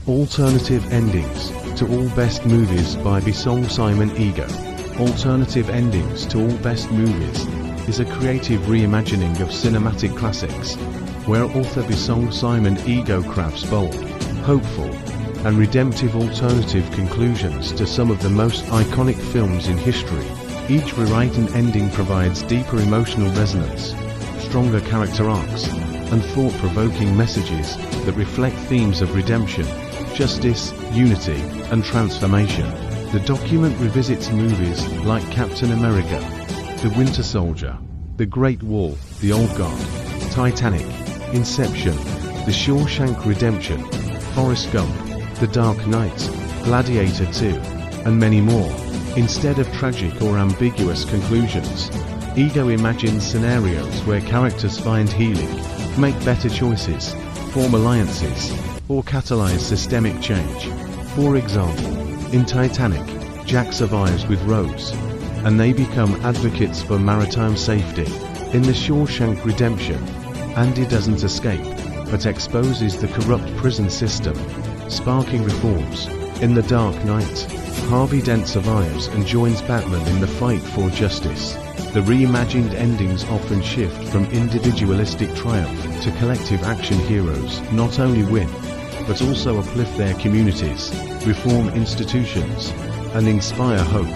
Alternative endings to all best movies by Bisong Simon Egoh. Alternative endings to all best movies is a creative reimagining of cinematic classics, where author Bisong Simon Egoh crafts bold, hopeful, and redemptive alternative conclusions to some of the most iconic films in history. Each rewritten ending provides deeper emotional resonance, stronger character arcs, and thought-provoking messages that reflect themes of redemption, justice, unity, and transformation. The document revisits movies like Captain America, The Winter Soldier, The Great Wall, The Old Guard, Titanic, Inception, The Shawshank Redemption, Forrest Gump, The Dark Knight, Gladiator 2, and many more. Instead of tragic or ambiguous conclusions, Egoh imagines scenarios where characters find healing, make better choices, form alliances, or catalyze systemic change. For example, in Titanic, Jack survives with Rose, and they become advocates for maritime safety. In The Shawshank Redemption, Andy doesn't escape, but exposes the corrupt prison system, sparking reforms. In The Dark Knight, Harvey Dent survives and joins Batman in the fight for justice. The reimagined endings often shift from individualistic triumph to collective action. Heroes not only win, but also uplift their communities, reform institutions, and inspire hope.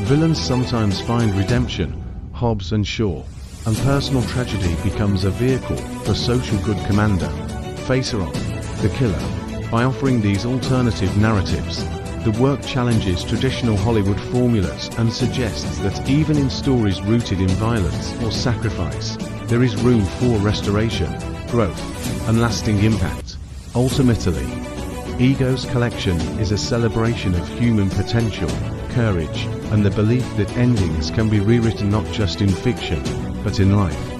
Villains sometimes find redemption, Hobbs and Shaw, and personal tragedy becomes a vehicle for social good. Commander, Facer Off, The Killer. By offering these alternative narratives, the work challenges traditional Hollywood formulas and suggests that even in stories rooted in violence or sacrifice, there is room for restoration, growth, and lasting impact. Ultimately, Egoh's collection is a celebration of human potential, courage, and the belief that endings can be rewritten not just in fiction, but in life.